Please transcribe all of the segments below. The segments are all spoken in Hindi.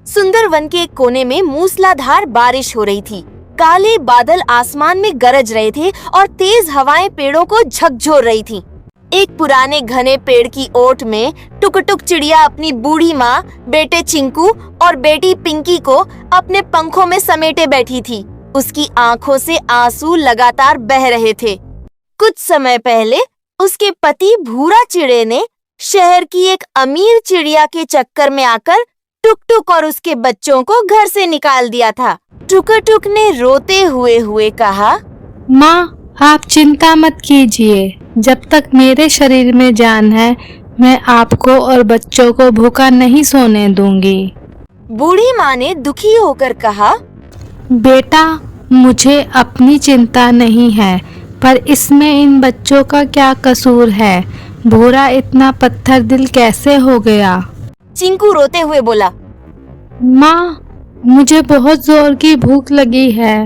सुंदर वन के एक कोने में मूसलाधार बारिश हो रही थी। काले बादल आसमान में गरज रहे थे और तेज हवाएं पेड़ों को झकझोर रही थीं। एक पुराने घने पेड़ की ओट में टुक-टुक चिड़िया अपनी बूढ़ी माँ, बेटे चिंकू और बेटी पिंकी को अपने पंखों में समेटे बैठी थी। उसकी आंखों से आंसू लगातार बह रहे थे। कुछ समय पहले उसके पति भूरा चिड़े ने शहर की एक अमीर चिड़िया के चक्कर में आकर टुक-टुक और उसके बच्चों को घर से निकाल दिया था। टुक-टुक ने रोते हुए कहा, माँ, आप चिंता मत कीजिए। जब तक मेरे शरीर में जान है, मैं आपको और बच्चों को भूखा नहीं सोने दूंगी। बूढ़ी माँ ने दुखी होकर कहा, बेटा, मुझे अपनी चिंता नहीं है, पर इसमें इन बच्चों का क्या कसूर है? भूरा इतना पत्थर दिल कैसे हो गया? चिंकू रोते हुए बोला, माँ, मुझे बहुत जोर की भूख लगी है।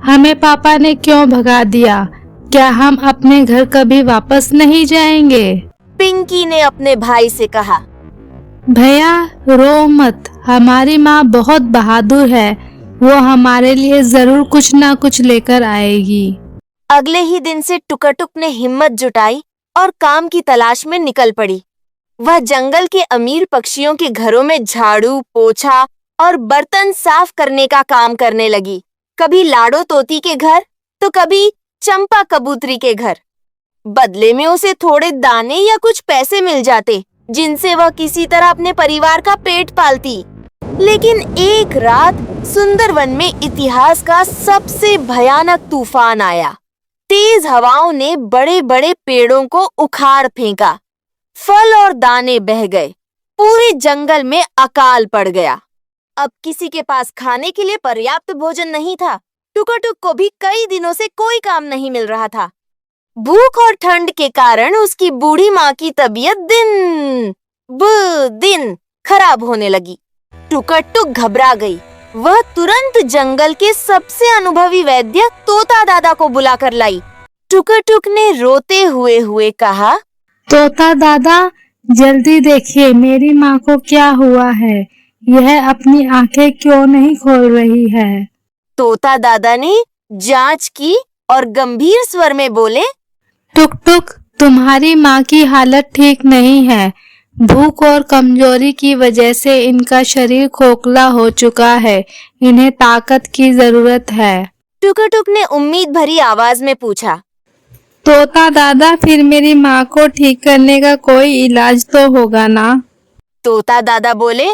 हमें पापा ने क्यों भगा दिया? क्या हम अपने घर कभी वापस नहीं जाएंगे? पिंकी ने अपने भाई से कहा, भैया, रो मत। हमारी माँ बहुत बहादुर है। वो हमारे लिए जरूर कुछ ना कुछ लेकर आएगी। अगले ही दिन से टुक-टुक ने हिम्मत जुटाई और काम की तलाश में निकल पड़ी। वह जंगल के अमीर पक्षियों के घरों में झाड़ू, पोछा और बर्तन साफ करने का काम करने लगी। कभी लाडो तोती के घर तो कभी चंपा कबूतरी के घर। बदले में उसे थोड़े दाने या कुछ पैसे मिल जाते, जिनसे वह किसी तरह अपने परिवार का पेट पालती। लेकिन एक रात सुंदरवन में इतिहास का सबसे भयानक तूफान आया। तेज हवाओं ने बड़े बड़े पेड़ों को उखाड़ फेंका। फल और दाने बह गए। पूरे जंगल में अकाल पड़ गया। अब किसी के पास खाने के लिए पर्याप्त भोजन नहीं था। टुक-टुक को भी कई दिनों से कोई काम नहीं मिल रहा था। भूख और ठंड के कारण उसकी बूढ़ी माँ की तबीयत दिन ब दिन खराब होने लगी। टुक-टुक घबरा गई। वह तुरंत जंगल के सबसे अनुभवी वैद्य तोता दादा को बुलाकर लाई। टुक-टुक ने रोते हुए कहा, तोता दादा, जल्दी देखिए मेरी माँ को क्या हुआ है। यह अपनी आंखें क्यों नहीं खोल रही है? तोता दादा ने जांच की और गंभीर स्वर में बोले, टुक-टुक, तुम्हारी माँ की हालत ठीक नहीं है। भूख और कमजोरी की वजह से इनका शरीर खोखला हो चुका है। इन्हें ताकत की जरूरत है। टुक-टुक ने उम्मीद भरी आवाज में पूछा, तोता दादा, फिर मेरी माँ को ठीक करने का कोई इलाज तो होगा ना? तोता दादा बोले,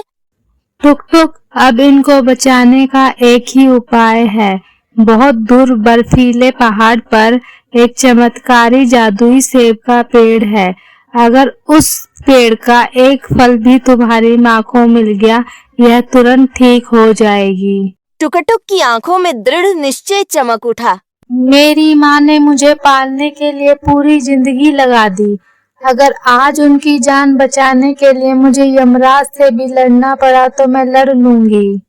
टुक-टुक, अब इनको बचाने का एक ही उपाय है। बहुत दूर बर्फीले पहाड़ पर एक चमत्कारी जादुई सेब का पेड़ है। अगर उस पेड़ का एक फल भी तुम्हारी माँ को मिल गया, यह तुरंत ठीक हो जाएगी। टुक-टुक की आंखों में दृढ़ निश्चय चमक उठा। मेरी माँ ने मुझे पालने के लिए पूरी जिंदगी लगा दी। अगर आज उनकी जान बचाने के लिए मुझे यमराज से भी लड़ना पड़ा तो मैं लड़ लूंगी।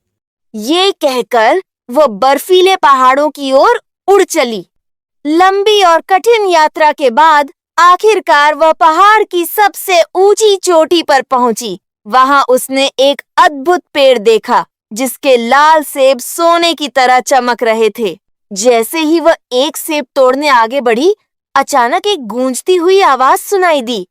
ये कहकर वह बर्फीले पहाड़ों की ओर उड़ चली। लंबी और कठिन यात्रा के बाद आखिरकार वह पहाड़ की सबसे ऊंची चोटी पर पहुंची। वहां उसने एक अद्भुत पेड़ देखा, जिसके लाल सेब सोने की तरह चमक रहे थे। जैसे ही वह एक सेब तोड़ने आगे बढ़ी, अचानक एक गूंजती हुई आवाज सुनाई दी।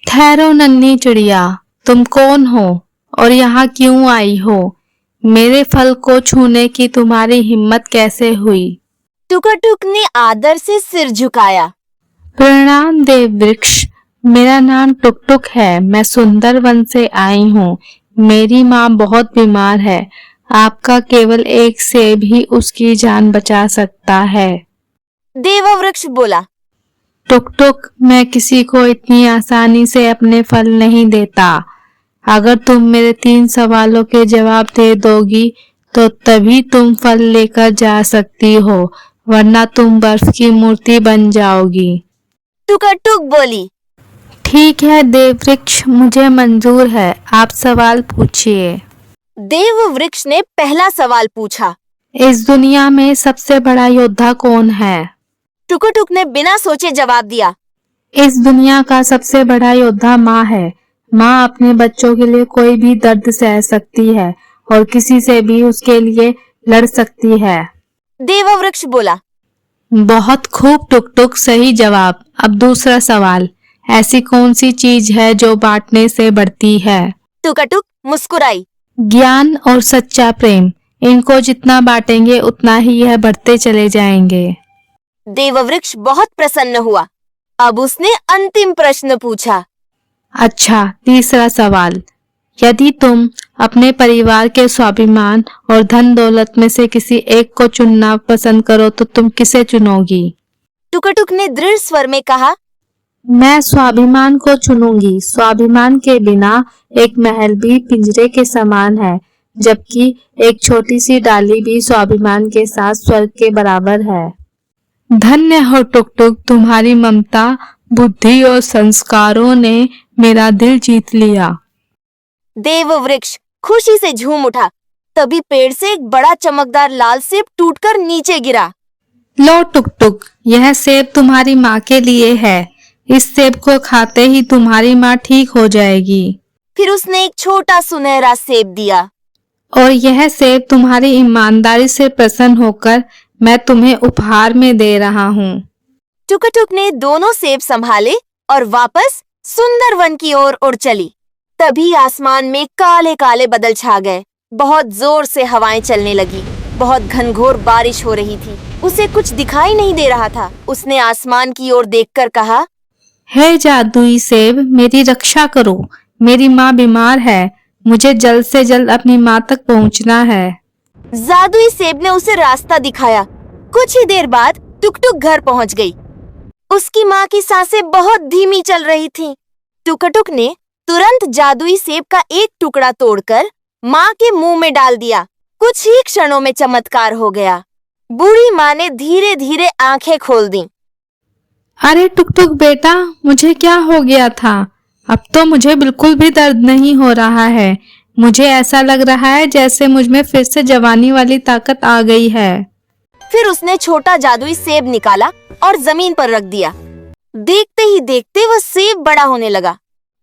ठहरो नन्ही चिड़िया, तुम कौन हो और यहाँ क्यों आई हो? मेरे फल को छूने की तुम्हारी हिम्मत कैसे हुई? टुक-टुक ने आदर से सिर झुकाया। प्रणाम देव वृक्ष, मेरा नाम टुक-टुक है। मैं सुंदरवन से आई हूँ। मेरी माँ बहुत बीमार है। आपका केवल एक सेब ही उसकी जान बचा सकता है। देववृक्ष बोला, टुक-टुक, मैं किसी को इतनी आसानी से अपने फल नहीं देता। अगर तुम मेरे 3 सवालों के जवाब दे दोगी तो तभी तुम फल लेकर जा सकती हो, वरना तुम बर्फ की मूर्ति बन जाओगी। टुक-टुक बोली, ठीक है देववृक्ष, मुझे मंजूर है। आप सवाल पूछिए। देववृक्ष ने पहला सवाल पूछा, इस दुनिया में सबसे बड़ा योद्धा कौन है? टुक-टुक ने बिना सोचे जवाब दिया, इस दुनिया का सबसे बड़ा योद्धा माँ है। माँ अपने बच्चों के लिए कोई भी दर्द सह सकती है और किसी से भी उसके लिए लड़ सकती है। देववृक्ष बोला। बहुत खूब टुक टुक, सही जवाब। अब दूसरा सवाल, ऐसी कौन सी चीज है जो बांटने से बढ़ती है? टुकटुक मुस्कुराई। ज्ञान और सच्चा प्रेम, इनको जितना बांटेंगे उतना ही यह बढ़ते चले जाएंगे। देववृक्ष बहुत प्रसन्न हुआ। अब उसने अंतिम प्रश्न पूछा। अच्छा, तीसरा सवाल, यदि तुम अपने परिवार के स्वाभिमान और धन दौलत में से किसी एक को चुनना पसंद करो तो तुम किसे चुनोगी? टुकटुक ने दृढ़ स्वर में कहा। मैं स्वाभिमान को चुनूंगी। स्वाभिमान के बिना एक महल भी पिंजरे के समान है, जबकि एक छोटी सी डाली भी स्वाभिमान के साथ स्वर्ग के बराबर है। धन्य हो टुक टुक, तुम्हारी ममता, बुद्धि और संस्कारों ने मेरा दिल जीत लिया। देववृक्ष खुशी से झूम उठा। तभी पेड़ से एक बड़ा चमकदार लाल सेब टूटकर नीचे गिरा। लो टुक टुक, यह सेब तुम्हारी माँ के लिए है। इस सेब को खाते ही तुम्हारी माँ ठीक हो जाएगी। फिर उसने एक छोटा सुनहरा सेब दिया। और यह सेब तुम्हारी ईमानदारी से प्रसन्न होकर मैं तुम्हें उपहार में दे रहा हूँ। टुकटुक ने दोनों सेब संभाले और वापस सुंदर वन की ओर उड़ चली। तभी आसमान में काले काले बादल छा गए। बहुत जोर से हवाएं चलने लगी। बहुत घनघोर बारिश हो रही थी। उसे कुछ दिखाई नहीं दे रहा था। उसने आसमान की ओर देखकर कहा, हे जादुई सेब, मेरी रक्षा करो। मेरी माँ बीमार है। मुझे जल्द से जल्द अपनी माँ तक पहुँचना है। जादुई सेब ने उसे रास्ता दिखाया। कुछ ही देर बाद टुकटुक घर पहुंच गई। उसकी माँ की सांसें बहुत धीमी चल रही थीं। टुकटुक ने तुरंत जादुई सेब का एक टुकड़ा तोड़कर माँ के मुंह में डाल दिया। कुछ ही क्षणों में चमत्कार हो गया। बूढ़ी माँ ने धीरे धीरे आंखें खोल दी। अरे टुक टुक बेटा, मुझे क्या हो गया था? अब तो मुझे बिल्कुल भी दर्द नहीं हो रहा है। मुझे ऐसा लग रहा है जैसे मुझ में फिर से जवानी वाली ताकत आ गई है। फिर उसने छोटा जादुई सेब निकाला और जमीन पर रख दिया। देखते ही देखते वह सेब बड़ा होने लगा।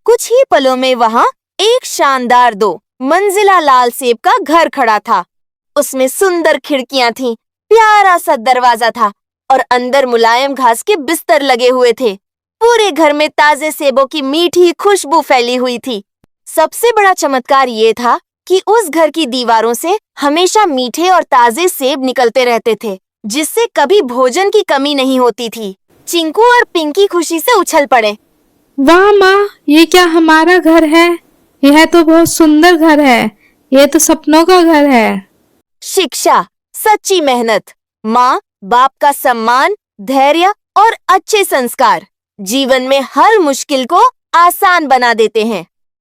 कुछ ही पलों में वहाँ एक शानदार 2 मंजिला लाल सेब का घर खड़ा था। उसमें सुंदर खिड़कियां थीं, प्यारा सा दरवाजा था और अंदर मुलायम घास के बिस्तर लगे हुए थे। पूरे घर में ताजे सेबों की मीठी खुशबू फैली हुई थी। सबसे बड़ा चमत्कार ये था कि उस घर की दीवारों से हमेशा मीठे और ताजे सेब निकलते रहते थे, जिससे कभी भोजन की कमी नहीं होती थी। चिंकू और पिंकी खुशी से उछल पड़े। वाह माँ, ये क्या हमारा घर है? यह तो बहुत सुंदर घर है। ये तो सपनों का घर है। शिक्षा, सच्ची मेहनत, माँ बाप का सम्मान, धैर्य और अच्छे संस्कार जीवन में हर मुश्किल को आसान बना देते हैं।